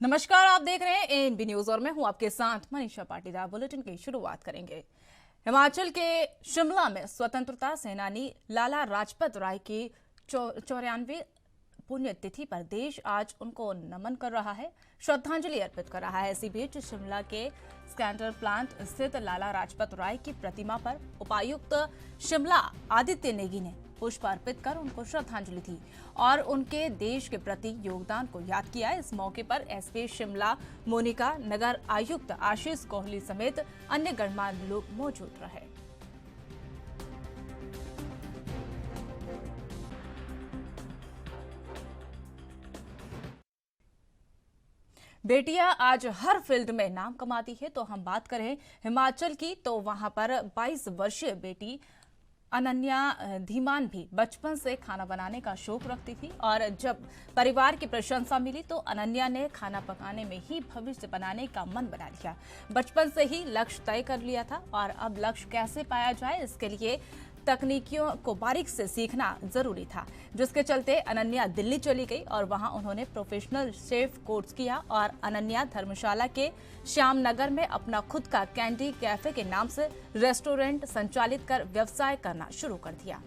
नमस्कार, आप देख रहे हैं एएनबी न्यूज और मैं हूं आपके साथ मनीषा पाटीदार। बुलेटिन की शुरुआत करेंगे। हिमाचल के शिमला में स्वतंत्रता सेनानी लाला लाजपत राय की 94वीं पुण्यतिथि पर देश आज उनको नमन कर रहा है, श्रद्धांजलि अर्पित कर रहा है। इसी बीच शिमला के स्कैंडर प्लांट स्थित लाला लाजपत राय की प्रतिमा पर उपायुक्त शिमला आदित्य नेगी ने पुष्प अर्पित कर उनको श्रद्धांजलि दी और उनके देश के प्रति योगदान को याद किया। इस मौके पर एसपी शिमला मोनिका, नगर आयुक्त आशीष कोहली समेत अन्य गणमान्य लोग मौजूद रहे। बेटियां आज हर फील्ड में नाम कमाती है, तो हम बात करें हिमाचल की तो वहां पर 22 वर्षीय बेटी अनन्या धीमान भी बचपन से खाना बनाने का शौक रखती थी और जब परिवार की प्रशंसा मिली तो अनन्या ने खाना पकाने में ही भविष्य बनाने का मन बना लिया। बचपन से ही लक्ष्य तय कर लिया था और अब लक्ष्य कैसे पाया जाए, इसके लिए तकनीकियों को बारीक से सीखना जरूरी था, जिसके चलते अनन्या दिल्ली चली गई और वहां उन्होंने प्रोफेशनल शेफ कोर्स किया और अनन्या धर्मशाला के श्यामनगर में अपना खुद का कैंडी कैफे के नाम से रेस्टोरेंट संचालित कर व्यवसाय करना शुरू कर दिया।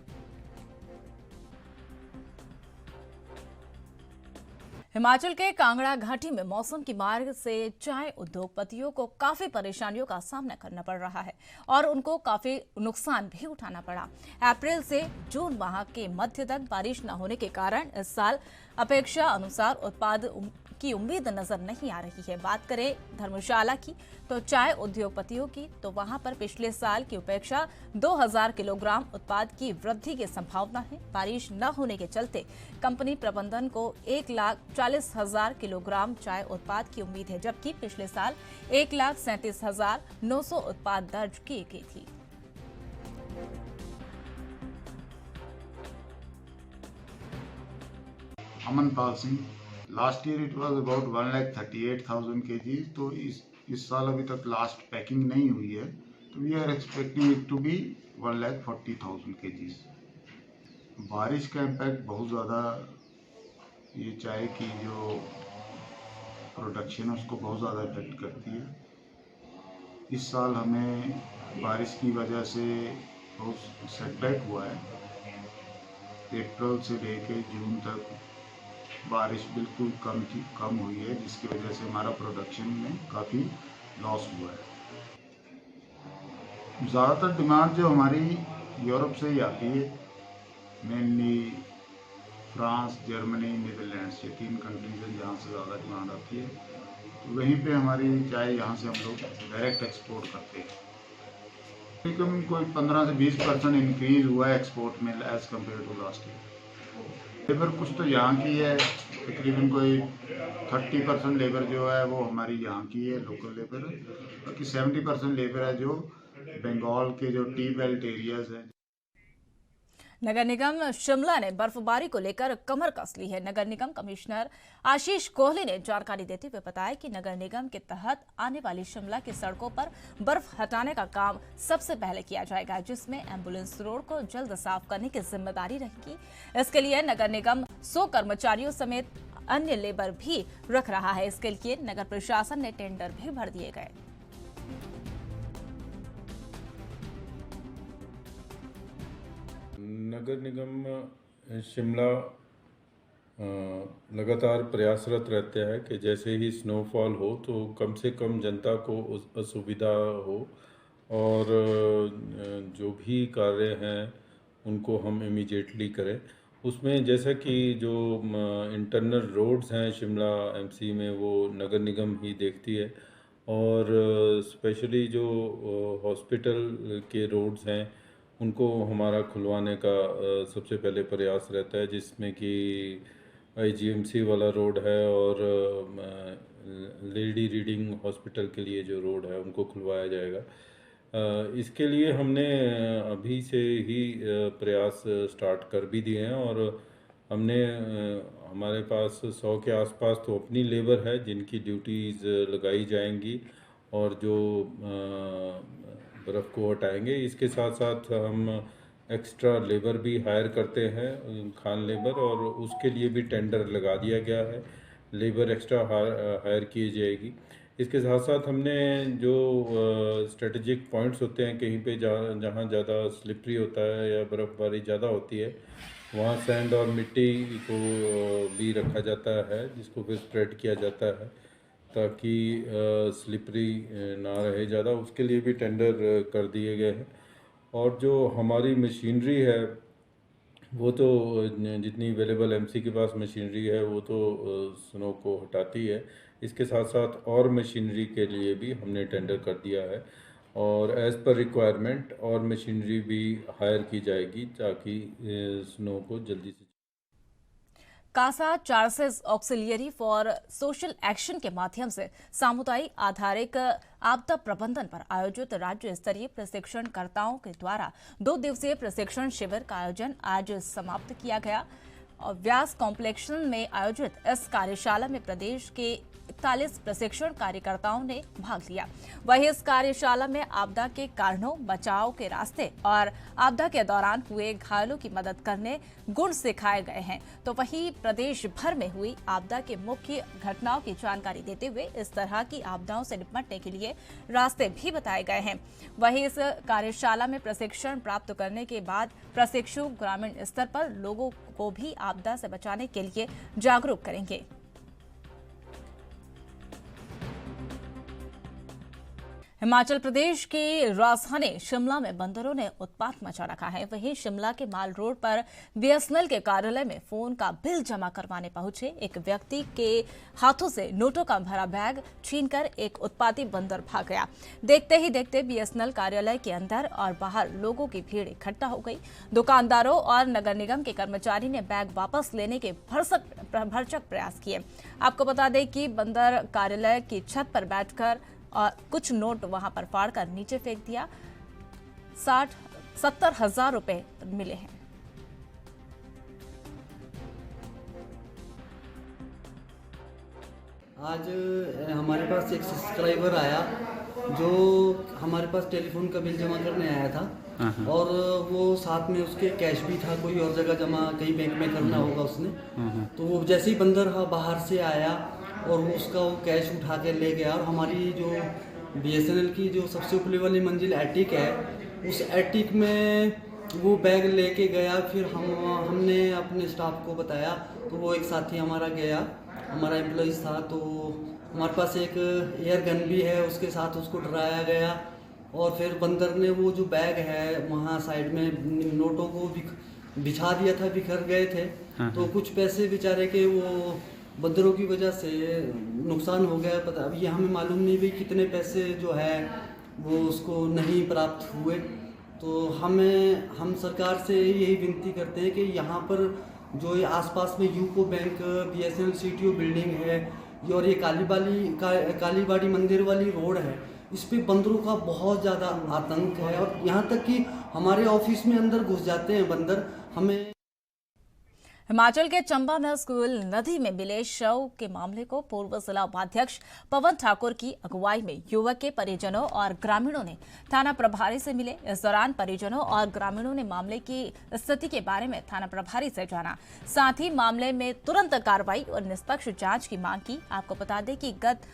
हिमाचल के कांगड़ा घाटी में मौसम की मार से चाय उद्योगपतियों को काफी परेशानियों का सामना करना पड़ रहा है और उनको काफी नुकसान भी उठाना पड़ा। अप्रैल से जून माह के मध्य तक बारिश न होने के कारण इस साल अपेक्षा अनुसार उत्पाद की उम्मीद नजर नहीं आ रही है। बात करें धर्मशाला की तो चाय उद्योगपतियों की तो वहां पर पिछले साल की अपेक्षा 2000 किलोग्राम उत्पाद की वृद्धि की संभावना है। बारिश न होने के चलते कंपनी प्रबंधन को 1,40,000 किलोग्राम चाय उत्पाद की उम्मीद है, जबकि पिछले साल 1,37,900 उत्पाद दर्ज किए गए थी। Amanpal Singh, last year it was about 1,38,000 kgs। तो इस साल अभी तक लास्ट पैकिंग नहीं हुई है, तो we are expecting it to be 1,40,000 kgs। बारिश का इम्पैक्ट बहुत ज़्यादा, ये चाय की जो प्रोडक्शन है उसको बहुत ज़्यादा इफेक्ट करती है। इस साल हमें बारिश की वजह से बहुत सेटबैक हुआ है। अप्रैल से लेकर जून तक बारिश बिल्कुल कम हुई है, जिसकी वजह से हमारा प्रोडक्शन में काफ़ी लॉस हुआ है। ज़्यादातर डिमांड जो हमारी यूरोप से ही आती है, मेनली फ्रांस, जर्मनी, नीदरलैंड्स, ये 3 कंट्रीज हैं जहाँ से ज़्यादा डिमांड आती है। तो वहीं पे हमारी चाय यहाँ से हम लोग डायरेक्ट एक्सपोर्ट करते हैं। कम कोई 15 से 20% इंक्रीज हुआ है एक्सपोर्ट में as compared to last year. Labour कुछ तो यहाँ की है, तकरीबन कोई 30% लेबर जो है वो हमारी यहाँ की है, लोकल लेबर है। बाकी 70% लेबर है जो बंगाल के जो टी बेल्ट एरियाज हैं। नगर निगम शिमला ने बर्फबारी को लेकर कमर कस ली है। नगर निगम कमिश्नर आशीष कोहली ने जानकारी देते हुए बताया कि नगर निगम के तहत आने वाली शिमला की सड़कों पर बर्फ हटाने का काम सबसे पहले किया जाएगा, जिसमें एम्बुलेंस रोड को जल्द साफ करने की जिम्मेदारी रहेगी। इसके लिए नगर निगम 100 कर्मचारियों समेत अन्य लेबर भी रख रहा है। इसके लिए नगर प्रशासन ने टेंडर भी भर दिए गए। नगर निगम शिमला लगातार प्रयासरत रहते हैं कि जैसे ही स्नोफॉल हो तो कम से कम जनता को असुविधा हो और जो भी कार्य हैं उनको हम इमीडिएटली करें। उसमें जैसा कि जो इंटरनल रोड्स हैं शिमला एमसी में वो नगर निगम ही देखती है और स्पेशली जो हॉस्पिटल के रोड्स हैं उनको हमारा खुलवाने का सबसे पहले प्रयास रहता है, जिसमें कि आईजीएमसी वाला रोड है और लेडी रीडिंग हॉस्पिटल के लिए जो रोड है उनको खुलवाया जाएगा। इसके लिए हमने अभी से ही प्रयास स्टार्ट कर भी दिए हैं और हमने हमारे पास 100 के आसपास तो अपनी लेबर है जिनकी ड्यूटीज़ लगाई जाएंगी और जो बर्फ़ को हटाएंगे। इसके साथ साथ हम एक्स्ट्रा लेबर भी हायर करते हैं, खान लेबर, और उसके लिए भी टेंडर लगा दिया गया है। लेबर एक्स्ट्रा हायर की जाएगी। इसके साथ साथ हमने जो स्ट्रेटेजिक पॉइंट्स होते हैं कहीं पे जहाँ ज़्यादा स्लिपरी होता है या बर्फ़बारी ज़्यादा होती है, वहाँ सैंड और मिट्टी को भी रखा जाता है, जिसको फिर स्प्रेड किया जाता है ताकि स्लिपरी ना रहे ज़्यादा। उसके लिए भी टेंडर कर दिए गए हैं। और जो हमारी मशीनरी है वो तो जितनी अवेलेबल एमसी के पास मशीनरी है वो तो स्नो को हटाती है। इसके साथ साथ और मशीनरी के लिए भी हमने टेंडर कर दिया है और एज़ पर रिक्वायरमेंट और मशीनरी भी हायर की जाएगी ताकि स्नो को जल्दी से CASA Church's Auxiliary for Social Action के माध्यम से सामुदायिक आधारित आपदा प्रबंधन पर आयोजित राज्य स्तरीय प्रशिक्षणकर्ताओं के द्वारा 2 दिवसीय प्रशिक्षण शिविर का आयोजन आज समाप्त किया गया और व्यास कॉम्प्लेक्स में आयोजित इस कार्यशाला में प्रदेश के 41 प्रशिक्षण कार्यकर्ताओं ने भाग लिया। वहीं इस कार्यशाला में आपदा के कारणों, बचाव के रास्ते और आपदा के दौरान हुए घायलों की मदद करने गुण सिखाए गए हैं। तो वहीं प्रदेश भर में हुई आपदा के मुख्य घटनाओं की जानकारी देते हुए इस तरह की आपदाओं से निपटने के लिए रास्ते भी बताए गए हैं। वहीं इस कार्यशाला में प्रशिक्षण प्राप्त करने के बाद प्रशिक्षु ग्रामीण स्तर पर लोगों को भी आपदा से बचाने के लिए जागरूक करेंगे। हिमाचल प्रदेश की राजधानी शिमला में बंदरों ने उत्पात मचा रखा है। वहीं शिमला के माल रोड पर बीएसएनएल के कार्यालय में फोन का बिल जमा करवाने पहुंचे एक व्यक्ति के हाथों से नोटों का भरा बैग छीनकर एक उत्पाती बंदर भाग गया। देखते ही देखते बीएसएनएल कार्यालय के अंदर और बाहर लोगों की भीड़ इकट्ठा हो गई। दुकानदारों और नगर निगम के कर्मचारी ने बैग वापस लेने के भरसक प्रयास किए। आपको बता दें कि बंदर कार्यालय की छत पर बैठकर और कुछ नोट वहां पर फाड़कर नीचे फेंक दिया। 60-70 हजार रुपए मिले हैं। आज हमारे पास एक सब्सक्राइबर आया जो हमारे पास टेलीफोन का बिल जमा करने आया था और वो साथ में उसके कैश भी था, कोई और जगह जमा कहीं बैंक में करना होगा उसने। तो वो जैसे ही बंदर बाहर से आया और उसका वो कैश उठा के ले गया। और हमारी जो बीएसएनएल की जो सबसे ऊपरी वाली मंजिल एटिक है, उस एटिक में वो बैग लेके गया। फिर हमने अपने स्टाफ को बताया तो वो एक साथी हमारा गया, हमारा एम्प्लॉइज था, तो हमारे पास एक एयर गन भी है, उसके साथ उसको डराया गया। और फिर बंदर ने वो जो बैग है वहाँ साइड में नोटों को बिछा दिया था, बिखर गए थे। तो कुछ पैसे बेचारे के वो बंदरों की वजह से नुकसान हो गया। पता अभी हमें मालूम नहीं भी कितने पैसे जो है वो उसको नहीं प्राप्त हुए। तो हम सरकार से यही विनती करते हैं कि यहाँ पर जो ये आसपास में UCO bank, BSNL CTO building है और ये कालीबाड़ी मंदिर वाली रोड है, इस पे बंदरों का बहुत ज़्यादा आतंक है। और यहाँ तक कि हमारे ऑफिस में अंदर घुस जाते हैं बंदर। हमें हिमाचल के चंबा में स्कूल नदी में मिले शव के मामले को पूर्व जिला उपाध्यक्ष पवन ठाकुर की अगुवाई में युवक के परिजनों और ग्रामीणों ने थाना प्रभारी से मिले। इस दौरान परिजनों और ग्रामीणों ने मामले की स्थिति के बारे में थाना प्रभारी से जाना, साथ ही मामले में तुरंत कार्रवाई और निष्पक्ष जांच की मांग की। आपको बता दें कि गत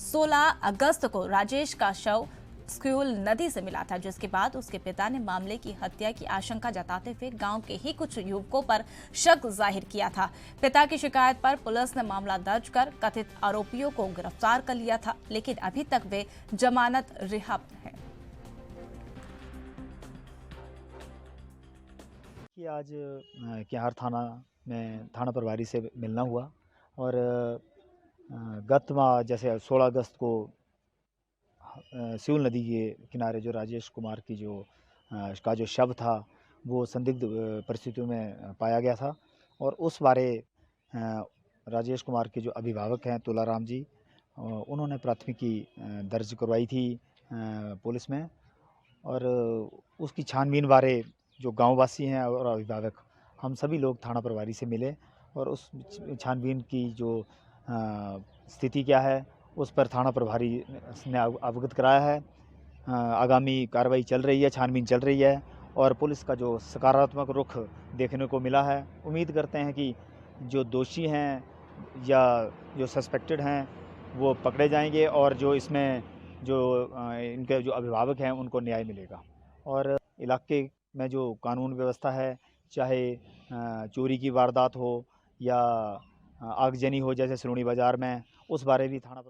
16 अगस्त को राजेश का शव स्कूल नदी से मिला था, जिसके बाद उसके पिता ने मामले की हत्या की आशंका जताते हुए गांव के ही कुछ युवकों पर शक जाहिर किया था। पिता की शिकायत पर पुलिस ने मामला दर्ज कर कथित आरोपियों को गिरफ्तार कर लिया था, लेकिन अभी तक वे जमानत रिहा पर हैं। कि आज क्यार थाना में थाना प्रभारी से मिलना हुआ और गत माह जैसे 16 अगस्त को सिउल नदी के किनारे जो राजेश कुमार की का जो शव था वो संदिग्ध परिस्थितियों में पाया गया था। और उस बारे राजेश कुमार के जो अभिभावक हैं तुलाराम जी, उन्होंने प्राथमिकी दर्ज करवाई थी पुलिस में। और उसकी छानबीन बारे जो गांववासी हैं और अभिभावक, हम सभी लोग थाना प्रभारी से मिले और उस छानबीन की जो स्थिति क्या है उस पर थाना प्रभारी ने अवगत कराया है। आगामी कार्रवाई चल रही है, छानबीन चल रही है और पुलिस का जो सकारात्मक रुख देखने को मिला है। उम्मीद करते हैं कि जो दोषी हैं या जो सस्पेक्टेड हैं वो पकड़े जाएंगे और जो इसमें जो इनके जो अभिभावक हैं उनको न्याय मिलेगा। और इलाके में जो कानून व्यवस्था है, चाहे चोरी की वारदात हो या आगजनी हो जैसे सिरोही बाज़ार में, उस बारे भी थाना